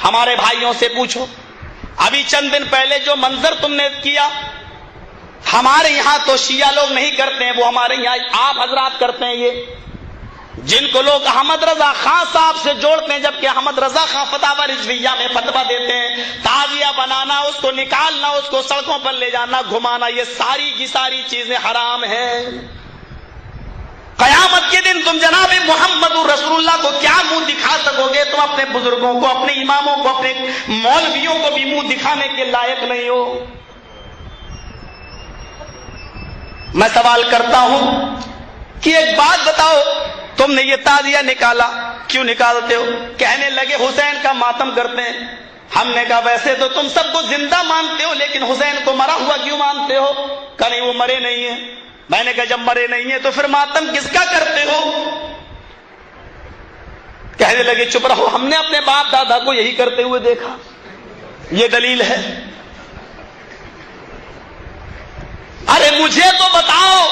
ہمارے بھائیوں سے پوچھو، ابھی چند دن پہلے جو منظر تم نے کیا، ہمارے یہاں تو شیعہ لوگ نہیں کرتے ہیں، وہ ہمارے یہاں آپ حضرات کرتے ہیں، یہ جن کو لوگ احمد رضا خان صاحب سے جوڑتے ہیں، جبکہ احمد رضا خان فتاوی رضویہ میں فتویٰ دیتے ہیں تعزیہ بنانا، اس کو نکالنا، اس کو سڑکوں پر لے جانا، گھمانا، یہ ساری کی ساری چیزیں حرام ہیں۔ قیامت کے دن تم جناب محمد رسول اللہ کو کیا منہ دکھا سکو گے؟ تم اپنے بزرگوں کو، اپنے اماموں کو، اپنے مولویوں کو بھی منہ دکھانے کے لائق نہیں ہو۔ میں سوال کرتا ہوں کہ ایک بات بتاؤ، تم نے یہ تعزیہ نکالا، کیوں نکالتے ہو؟ کہنے لگے حسین کا ماتم کرتے ہیں۔ ہم نے کہا ویسے تو تم سب کو زندہ مانتے ہو، لیکن حسین کو مرا ہوا کیوں مانتے ہو؟ کہ نہیں وہ مرے نہیں ہیں۔ میں نے کہا جب مرے نہیں ہیں تو پھر ماتم کس کا کرتے ہو؟ کہنے لگے چپ رہو، ہم نے اپنے باپ دادا کو یہی کرتے ہوئے دیکھا، یہ دلیل ہے۔ ارے مجھے تو بتاؤ،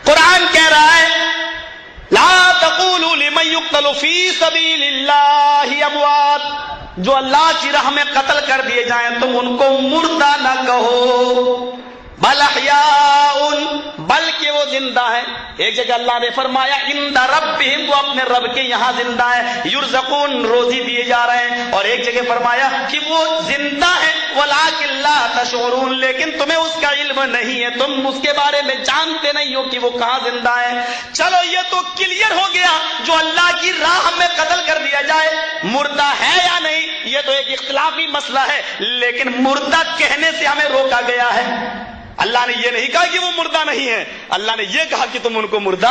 قرآن کہہ رہا ہے لا تقولوا لمن يقتل في سبيل الله اموات، جو اللہ کی راہ میں قتل کر دیے جائیں تم ان کو مردہ نہ کہو، بل احیاء، بلکہ وہ زندہ ہے۔ ایک جگہ اللہ نے فرمایا عند ربہم، وہ اپنے رب کے یہاں زندہ ہے، یرزقون، روزی دیے جا رہے ہیں۔ اور ایک جگہ فرمایا کہ وہ زندہ ہے ولکن لا تشعرون، لیکن تمہیں اس کا علم نہیں ہے، تم اس کے بارے میں جانتے نہیں ہو کہ وہ کہاں زندہ ہے۔ چلو یہ تو کلیئر ہو گیا، جو اللہ کی راہ میں قتل کر دیا جائے مردہ ہے یا نہیں، یہ تو ایک اختلافی مسئلہ ہے، لیکن مردہ کہنے سے ہمیں روکا گیا ہے۔ اللہ نے یہ نہیں کہا کہ وہ مردہ نہیں ہے، اللہ نے یہ کہا کہ تم ان کو مردہ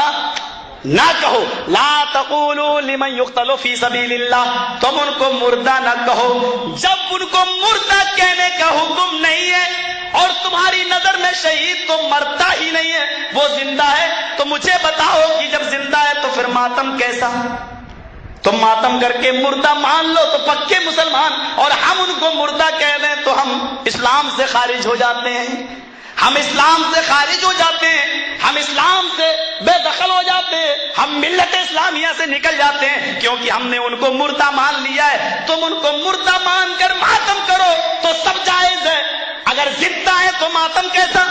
نہ کہو، لا تقولوا لمن يقتل في سبيل اللہ، تم ان کو مردہ نہ کہو۔ جب ان کو مردہ کہنے کا حکم نہیں ہے اور تمہاری نظر میں شہید تو مرتا ہی نہیں ہے، وہ زندہ ہے، تو مجھے بتاؤ کہ جب زندہ ہے تو پھر ماتم کیسا؟ تم ماتم کر کے مردہ مان لو تو پکے مسلمان، اور ہم ان کو مردہ کہہ دیں تو ہم اسلام سے خارج ہو جاتے ہیں، ہم اسلام سے خارج ہو جاتے ہیں، ہم اسلام سے بے دخل ہو جاتے ہیں، ہم ملت اسلامیہ سے نکل جاتے ہیں، کیونکہ ہم نے ان کو مردہ مان لیا ہے۔ تم ان کو مردہ مان کر ماتم کرو تو سب جائز ہے، اگر زندہ ہے تو ماتم کیسا؟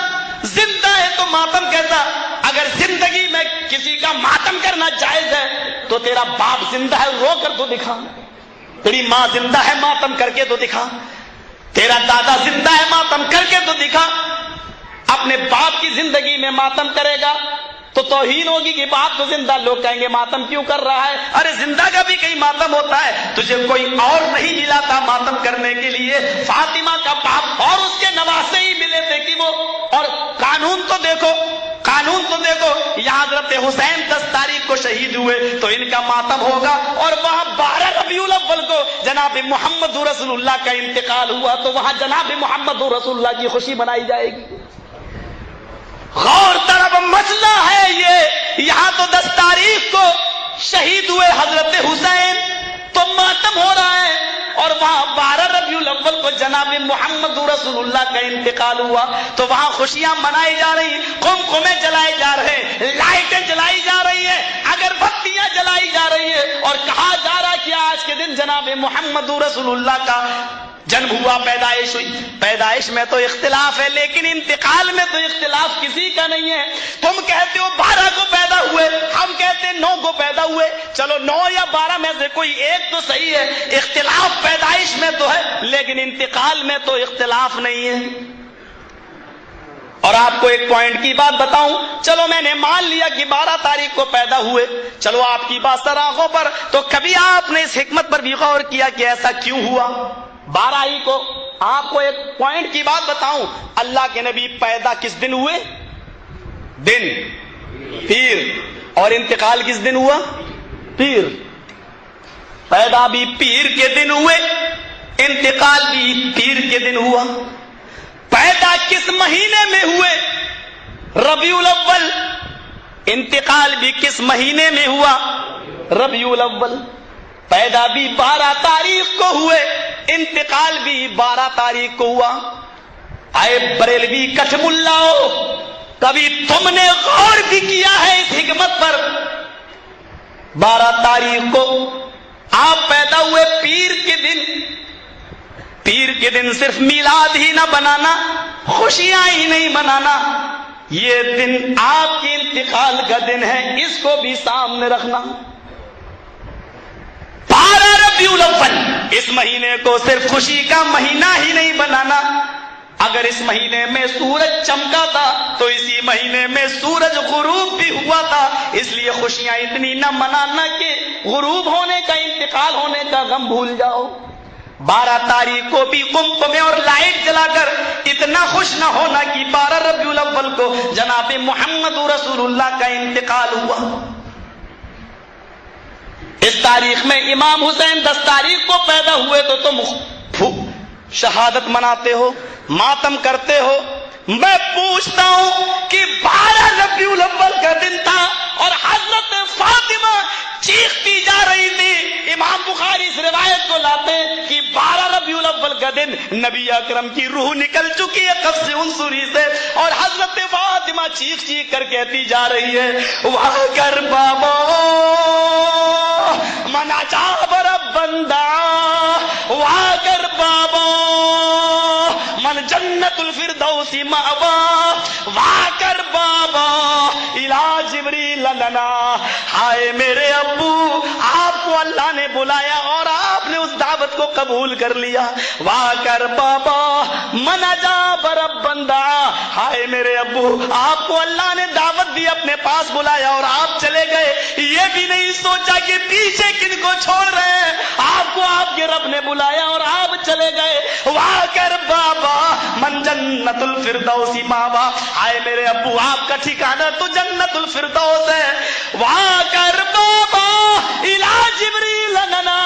زندہ ہے تو ماتم کیسا؟ اگر زندگی میں کسی کا ماتم کرنا جائز ہے تو تیرا باپ زندہ ہے، رو کر تو دکھا، تیری ماں زندہ ہے، ماتم کر کے تو دکھا، تیرا دادا زندہ ہے، ماتم کر کے تو دکھا۔ اپنے باپ کی زندگی میں ماتم کرے گا تو توہین ہوگی کہ باپ کو زندہ، لوگ کہیں گے ماتم کیوں کر رہا ہے؟ ارے زندہ کا بھی کئی ماتم ہوتا ہے، تجھے کوئی اور نہیں ملا تھا ماتم کرنے کے لیے؟ فاطمہ کا باپ اور اس کے نواسے ہی ملے تھے کہ وہ، اور قانون تو دیکھو، قانون تو دیکھو، یہاں حضرت حسین 10 تاریخ کو شہید ہوئے تو ان کا ماتم ہوگا، اور وہاں 12 ربیع الاول کو جناب محمد رسول اللہ کا انتقال ہوا تو وہاں جناب محمد رسول اللہ کی خوشی منائی جائے گی۔ غور طرف مسئلہ ہے یہ، یہاں تو 10 تاریخ کو شہید ہوئے حضرت حسین تو ماتم ہو رہا ہے، اور وہاں 12 ربیع الاول کو جناب محمد رسول اللہ کا انتقال ہوا تو وہاں خوشیاں منائی جا رہی ہیں، قمقمے جلائے جا رہے ہیں، لائٹیں جلائی جا رہی ہیں، اگربتیاں جلائی جا رہی ہیں، اور کہا جا رہا کہ آج کے دن جناب محمد رسول اللہ کا جنم ہوا، پیدائش ہوئی۔ پیدائش میں تو اختلاف ہے، لیکن انتقال میں تو اختلاف کسی کا نہیں ہے۔ تم کہتے ہو 12 کو پیدا ہوئے، ہم کہتے ہیں 9 کو پیدا ہوئے، چلو 9 یا 12 میں سے کوئی ایک تو صحیح ہے۔ اختلاف پیدائش میں تو ہے لیکن انتقال میں تو اختلاف نہیں ہے۔ اور آپ کو ایک پوائنٹ کی بات بتاؤں، چلو میں نے مان لیا کہ 12 تاریخ کو پیدا ہوئے، چلو آپ کی بات سراغوں پر، تو کبھی آپ نے اس حکمت پر بھی غور کیا کہ ایسا کیوں ہوا 12 ہی کو؟ آپ کو ایک پوائنٹ کی بات بتاؤں، اللہ کے نبی پیدا کس دن ہوئے؟ دن پیر، اور انتقال کس دن ہوا؟ پیر۔ پیدا بھی پیر کے دن ہوئے، انتقال بھی پیر کے دن ہوا۔ پیدا کس مہینے میں ہوئے؟ ربیع الاول۔ انتقال بھی کس مہینے میں ہوا؟ ربیع الاول۔ پیدا بھی 12 تاریخ کو ہوئے، انتقال بھی 12 تاریخ کو ہوا۔ اے بریلوی کٹھ ملاؤ، کبھی تم نے غور بھی کیا ہے اس حکمت پر؟ 12 تاریخ کو آپ پیدا ہوئے پیر کے دن، پیر کے دن صرف میلاد ہی نہ بنانا، خوشیاں ہی نہیں منانا، یہ دن آپ کے انتقال کا دن ہے، اس کو بھی سامنے رکھنا۔ 12 ربیع الاول، اس مہینے کو صرف خوشی کا مہینہ ہی نہیں بنانا۔ اگر اس مہینے میں سورج چمکا تھا تو اسی مہینے میں سورج غروب بھی ہوا تھا، اس لیے خوشیاں اتنی نہ منانا کہ غروب ہونے کا، انتقال ہونے کا غم بھول جاؤ۔ 12 تاریخ کو بھی قم میں اور لائٹ جلا کر اتنا خوش نہ ہونا کہ 12 ربیع الاول کو جناب محمد رسول اللہ کا انتقال ہوا۔ اس تاریخ میں امام حسین 10 تاریخ کو پیدا ہوئے تو تم شہادت مناتے ہو، ماتم کرتے ہو۔ میں پوچھتا ہوں کہ 12 ربیع الاول کا دن تھا اور حضرت فاطمہ چیختی جا رہی تھی۔ امام بخاری اس روایت کو لاتے کہ 12 ربیع الاول کا دن نبی اکرم کی روح نکل چکی ہے قبض عنصری سے، اور حضرت فاطمہ چیخ چیخ کر کہتی جا رہی ہے، واہ کر بابا من عجاب رب بندہ، واہ کر بابا من جنت الفردوس مأوا، واہ کر بابا الا جبریل لنا۔ ہائے میرے ابو، آپ کو اللہ نے بلایا اور آپ نے اس دعوت کو قبول کر لیا۔ واہ کر بابا من عجاب رب بندہ، ہائے میرے ابو، آپ کو اللہ نے دعوت دی، اپنے پاس بلایا اور آپ چلے گئے، یہ بھی نہیں سوچا کہ پیچھے کن کو چھوڑ رہے ہیں۔ آپ کو آپ کے رب نے بلایا اور آپ چلے گئے۔ واہ کر بابا من جنت الفردوس ماوا، ہائے میرے ابو، آپ کا ٹھکانہ تو جنت الفردوس ہے۔ واہ کر بابا الا جبریل لنا،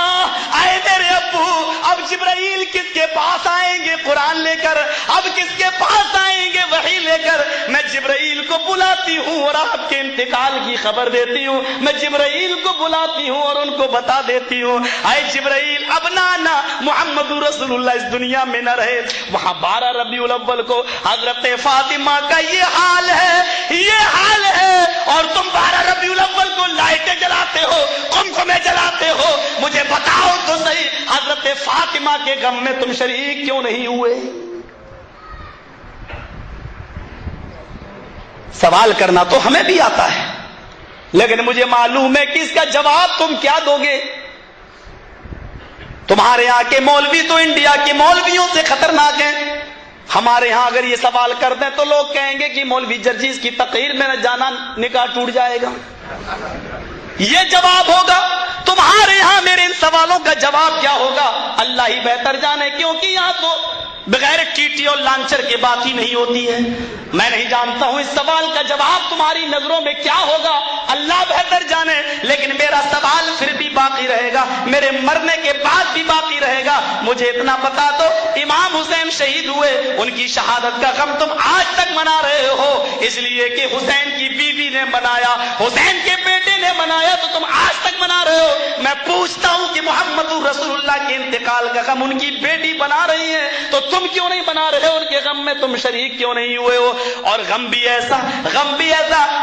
اے میرے ابو، اب جبرائیل کس کے پاس آئیں گے قرآن لے کر؟ اب کس کے پاس آئیں گے وحی لے کر؟ میں جبرائیل کو بلاتی ہوں اور آپ کے انتقال کی خبر دیتی ہوں، میں جبرائیل کو بلاتی ہوں اور ان کو بتا دیتی ہوں، اے جبرائیل اب نانا محمد رسول اللہ اس دنیا میں نہ رہے۔ وہاں 12 ربیع الاول کو حضرت فاطمہ کا یہ حال ہے، یہ حال ہے، اور تم 12 ربیع الاول کو لائٹیں جلاتے ہو، قمقمے جلاتے ہو۔ مجھے بتاؤ تو صحیح، حضرت فاطمہ کے غم میں تم شریک کیوں نہیں ہوئے؟ سوال کرنا تو ہمیں بھی آتا ہے، لیکن مجھے معلوم ہے کہ اس کا جواب تم کیا دو گے۔ تمہارے یہاں کے مولوی تو انڈیا کے مولویوں سے خطرناک ہیں۔ ہمارے ہاں اگر یہ سوال کر دیں تو لوگ کہیں گے کہ مولوی جرجیز کی تقریر میں نہ جانا، نکاح ٹوٹ جائے گا۔ یہ جواب ہوگا۔ تمہارے یہاں میرے ان سوالوں کا جواب کیا ہوگا اللہ ہی بہتر جانے، کیونکہ یہاں تو بغیر ٹیٹی اور لانچر کے بات ہی نہیں ہوتی ہے۔ میں نہیں جانتا ہوں اس سوال کا جواب تمہاری نظروں میں کیا ہوگا، اللہ بہتر جانے، لیکن میرا سوال پھر بھی باقی رہے گا، میرے مرنے کے بعد بھی باقی رہے گا۔ مجھے اتنا بتا دو، امام حسین شہید ہوئے، ان کی شہادت کا غم تم آج تک منا رہے ہو اس لیے کہ حسین کی بیوی نے منایا، حسین کے بیٹے نے منایا، تو تم آج تک منا رہے ہو۔ میں پوچھتا ہوں کہ محمد رسول اللہ کے انتقال کا غم ان کی بیٹی بنا رہی ہے، تو تم کیوں نہیں بنا رہے ہو؟ ان کے غم میں تم شریک کیوں نہیں ہوئے ہو؟ اور غم بھی ایسا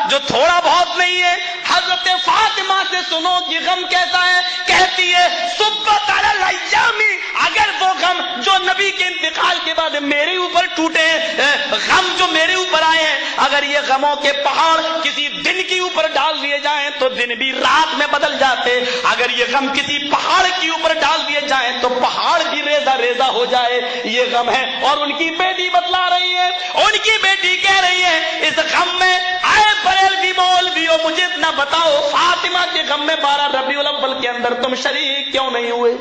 جو تھوڑا بہت نہیں ہے۔ حضرت فاطمہ سے سنو کہ غم کیسا ہے، کہتی ہے صبت علی الایام، اگر وہ غم جو نبی کے انتقال کے بعد میرے اوپر ٹوٹے ہیں، غم جو میرے اوپر آئے ہیں، اگر یہ غموں کے پہاڑ کسی دن کے اوپر ڈال دیے جائیں تو دن بھی رات میں بدل جاتے، اگر یہ غم کسی پہاڑ کے اوپر ڈال دیے جائیں تو پہاڑ بھی ریزہ ریزہ ہو جائے، یہ غم ہے۔ اور ان کی بیٹی بتلا رہی ہے، ان کی بیٹی کہہ رہی ہے اس غم میں آئے بریلوی مولویوں، مجھے اتنا بتاؤ فاطمہ کے غم میں 12 ربیع الاول کے اندر تم شریک کیوں نہیں ہوئے؟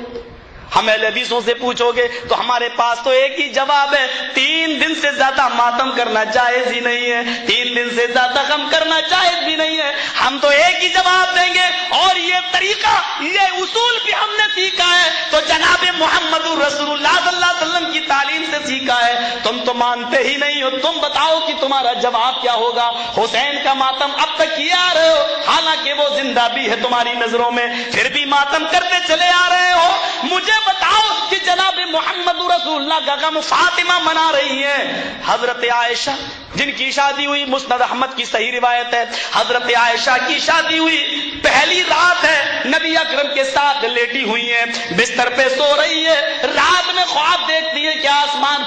ہم اہل حدیثوں سے پوچھو گے تو ہمارے پاس تو ایک ہی جواب ہے، 3 دن سے زیادہ ماتم کرنا جائز ہی نہیں ہے، 3 دن سے زیادہ غم کرنا جائز بھی نہیں ہے۔ ہم تو ایک ہی جواب دیں گے، اور یہ طریقہ، یہ اصول بھی ہم نے سیکھا ہے تو جناب محمد رسول اللہ صلی اللہ علیہ وسلم کی تعلیم سے سیکھا ہے۔ تم تو مانتے ہی نہیں ہو، تم بتاؤ کہ تمہارا جواب کیا ہوگا۔ حسین کا ماتم اب تک کیے آ رہے ہو، حالانکہ وہ زندہ بھی ہے تمہاری نظروں میں، پھر بھی ماتم کرتے چلے آ رہے ہو۔ مجھے بتاؤ کہ جناب محمد رسول اللہ کا غم فاطمہ منا رہی ہے۔ حضرت عائشہ جن کی شادی ہوئی، مسند احمد کی صحیح روایت ہے، حضرت عائشہ کی شادی ہوئی، پہلی رات ہے، نبی اکرم کے ساتھ لیٹی ہوئی ہیں، بستر پہ سو رہی ہے، رات میں خواب دیکھتی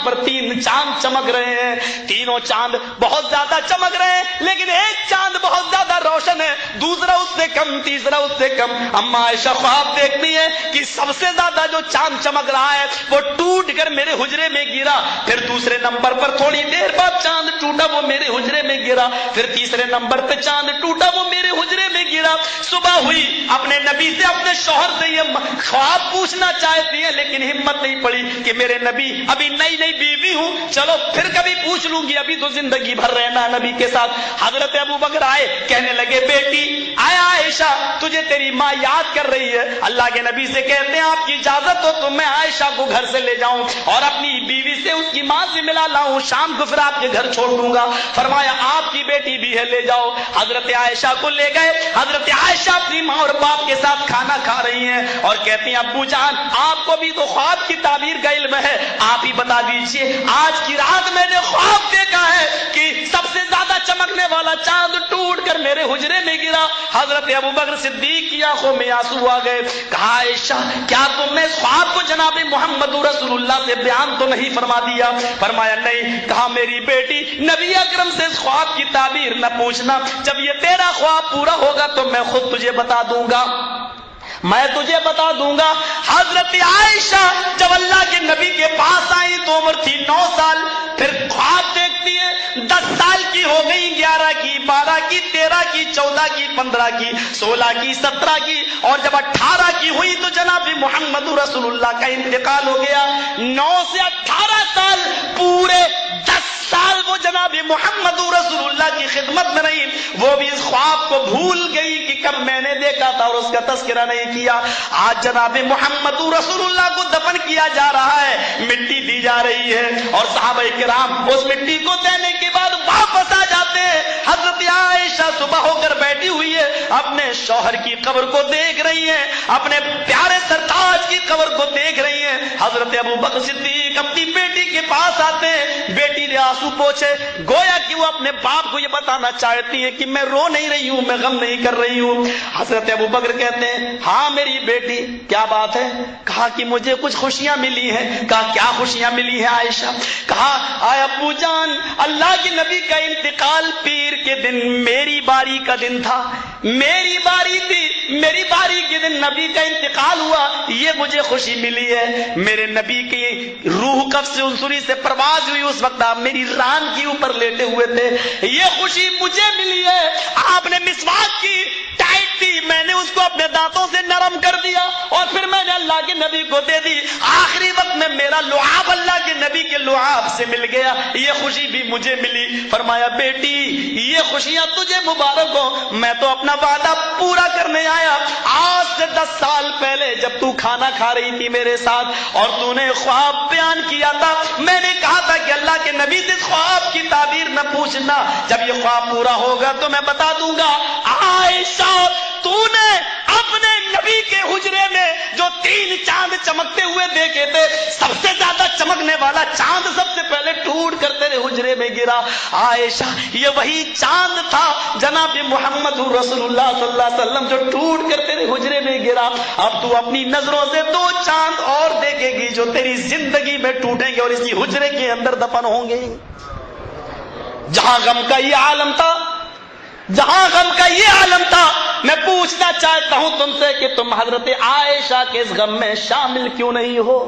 پر 3 چاند چمک رہے ہیں، تینوں چاند بہت زیادہ چمک رہے ہیں، لیکن ایک چاند بہت زیادہ روشن ہے، دوسرا اس سے کم، تیسرا اس سے کم۔ اما عائشہ خواب دیکھتی ہے کہ سب سے زیادہ جو چاند چمک رہا ہے وہ ٹوٹ کر میرے حجرے میں گرا، پھر دوسرے نمبر پر تھوڑی دیر بعد چاند ٹوٹا، وہ میرے حجرے میں گرا، پھر تیسرے نمبر پہ چاند ٹوٹا، وہ میرے حجرے میں گرا۔ صبح ہوئی، اپنے نبی سے، اپنے شوہر سے یہ خواب پوچھنا چاہتی ہے، لیکن ہمت نہیں پڑی کہ میرے نبی، ابھی نئی نئی بیوی ہوں، چلو پھر کبھی پوچھ لوں گی، ابھی تو زندگی بھر رہنا نبی کے ساتھ۔ حضرت ابو بکر آئے، کہنے لگے بیٹی آیا عائشہ، تجھے تیری ماں یاد کر رہی ہے۔ اللہ کے نبی سے کہتے ہیں آپ کی اجازت ہو تو میں عائشہ کو گھر سے لے جاؤں اور اپنی بیوی سے، اس کی ماں سے ملا لاؤں، شام کو پھر آپ کے گھر چھوڑ دوں گا۔ فرمایا آپ کی بیٹی بھی ہے، لے جاؤ۔ حضرت عائشہ کو لے گئے۔ حضرت عائشہ اپنی ماں اور باپ کے ساتھ کھانا کھا رہی ہیں اور کہتی ہیں ابو جان آپ کو بھی تو خواب کی تعبیر کا علم ہے، آپ ہی بتا دیجئے، آج کی رات میں نے خواب دیکھا ہے کہ سب سے زیادہ چمکنے والا چاند ٹوٹ کر میرے حجرے میں گرا۔ حضرت ابو بکر صدیق کی آنکھوں میں آنسو آ گئے۔ کہا عائشہ کیا تم نے اس خواب کو جناب محمد رسول اللہ سے بیان تو نہیں فرما دیا؟ فرمایا نہیں۔ کہا میری بیٹی نبی اکرم سے اس خواب کی تعبیر نہ پوچھنا، جب یہ تیرا خواب پورا ہوگا تو میں خود تجھے بتا دوں گا، میں تجھے بتا دوں گا۔ حضرت عائشہ جب اللہ کے نبی کے پاس آئی تو عمر تھی 9 سال، پھر خواب دیکھتی ہے 10 سال کی ہو گئی، 11 کی، 12 کی، 13 کی، 14 کی، 15 کی، 16 کی، 17 کی، اور جب 18 کی ہوئی تو جناب محمد رسول اللہ کا انتقال ہو گیا۔ 9 سے 18 سال، پورے 10 سال وہ جناب محمد رسول اللہ کی خدمت میں رہی، وہ بھی اس خواب کو بھول گئی کہ کب میں نے دیکھا تھا اور اس کا تذکرہ نہیں کیا۔ آج جناب محمد رسول اللہ کو دفن کیا جا رہا ہے، مٹی دی جا رہی ہے اور صحابہ کرام اس مٹی کو دینے کے بعد واپس آ جاتے ہیں۔ حضرت عائشہ صبح ہو کر بیٹھی ہوئی ہے، اپنے شوہر کی قبر کو دیکھ رہی ہیں، اپنے پیارے سرتاج کی قبر کو دیکھ رہی ہیں۔ حضرت ابو بکر صدیق اپنی بیٹی کے پاس آتے ہیں، بیٹی نے آنسو پوچھے، گویا کہ وہ اپنے باپ کو یہ بتانا چاہتی ہے کہ میں رو نہیں رہی ہوں، میں غم نہیں کر رہی ہوں۔ حضرت ابو بکر کہتے ہیں ہاں میری بیٹی کیا بات ہے؟ کہا کہ مجھے کچھ خوشیاں ملی ہیں۔ کہا کیا خوشیاں ملی ہیں عائشہ؟ کہا آئے ابو جان اللہ کے نبی کا انتقال پیر کے دن میری باری کا دن تھا، میری باری تھی، میری باری کے دن نبی کا انتقال ہوا، یہ مجھے خوشی ملی ہے۔ میرے نبی کی روح قبض عنصری سے پرواز ہوئی، اس وقت آپ میری ران کے اوپر لیٹے ہوئے تھے، یہ خوشی مجھے ملی ہے۔ آپ نے مسواک کی، ٹائٹ تھی، میں نے اس کو اپنے دانتوں سے نرم کر دیا اور پھر میں نے اللہ کے نبی کو دے دی، آخری وقت میں میرا لعاب اللہ کے نبی کے لعاب سے مل گیا، یہ خوشی بھی مجھے ملی۔ فرمایا بیٹی یہ خوشیاں تجھے مبارک ہو، میں تو اپنا وعدہ پورا کرنے آیا۔ آج سے 10 سال پہلے جب تو کھانا کھا رہی تھی میرے ساتھ اور تو نے خواب بیان کیا تھا، میں نے کہا تھا کہ اللہ کے نبی سے خواب کی تعبیر نہ پوچھنا، جب یہ خواب پورا ہوگا تو میں بتا دوں گا۔ عائشہ تو نے اپنے نبی کے حجرے میں جو 3 چاند چمکتے ہوئے دیکھے تھے، سب سے زیادہ چمکنے والا چاند سب سے پہلے ٹوٹ کر تیرے حجرے میں گرا۔ عائشہ یہ وہی چاند تھا جناب محمد رسول اللہ صلی اللہ علیہ وسلم جو ٹوٹ کر تیرے حجرے میں گرا۔ اب تو اپنی نظروں سے 2 چاند اور دیکھے گی جو تیری زندگی میں ٹوٹیں گے اور اسی حجرے کے اندر دفن ہوں گے۔ جہاں غم کا یہ عالم تھا، جہاں غم کا یہ عالم تھا، میں پوچھنا چاہتا ہوں تم سے کہ تم حضرت عائشہ کے اس غم میں شامل کیوں نہیں ہو؟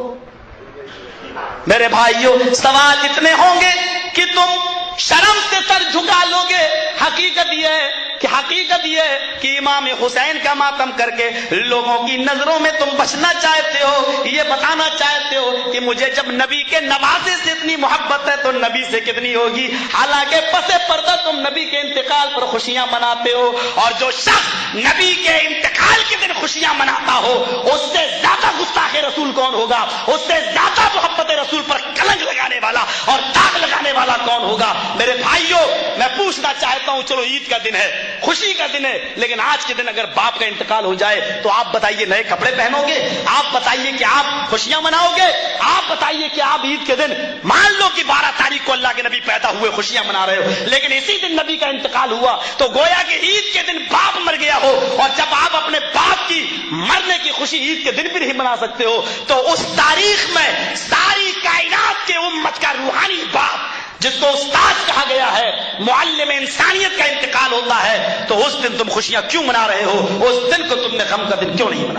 میرے بھائیوں سوال اتنے ہوں گے کہ تم شرم سے سر جھکا لو گے۔ حقیقت یہ ہے کہ امام حسین کا ماتم کر کے لوگوں کی نظروں میں تم بچنا چاہتے ہو، یہ بتانا چاہتے ہو کہ مجھے جب نبی کے نوازے سے اتنی محبت ہے تو نبی سے کتنی ہوگی، حالانکہ پس پردہ تم نبی کے انتقال پر خوشیاں مناتے ہو، اور جو شخص نبی کے انتقال کے دن خوشیاں مناتا ہو اس سے زیادہ گستاخ رسول کون ہوگا؟ اس سے زیادہ محبت رسول پر کلنک لگانے والا اور داغ لگانے والا کون ہوگا؟ میرے بھائیوں میں پوچھنا چاہتا ہوں، چلو عید کا دن ہے، خوشی کا دن ہے، لیکن آج کے دن اگر باپ کا انتقال ہو جائے تو آپ بتائیے نئے کپڑے پہنو گے؟ آپ بتائیے کہ آپ خوشیاں مناؤ گے؟ آپ بتائیے کہ آپ عید کے دن، مان لو کہ 12 تاریخ کو اللہ کے نبی پیدا ہوئے، خوشیاں منا رہے ہو، لیکن اسی دن نبی کا انتقال ہوا تو گویا کہ عید کے دن باپ مر گیا ہو، اور جب آپ اپنے باپ کی مرنے کی خوشی عید کے دن بھی نہیں منا سکتے ہو تو اس تاریخ میں ساری کائنات کے امت کا جس کو استاد کہا گیا ہے، معلم انسانیت کا انتقال ہوتا ہے، تو اس دن تم خوشیاں کیوں منا رہے ہو؟ اس دن کو تم نے غم کا دن کیوں نہیں منایا؟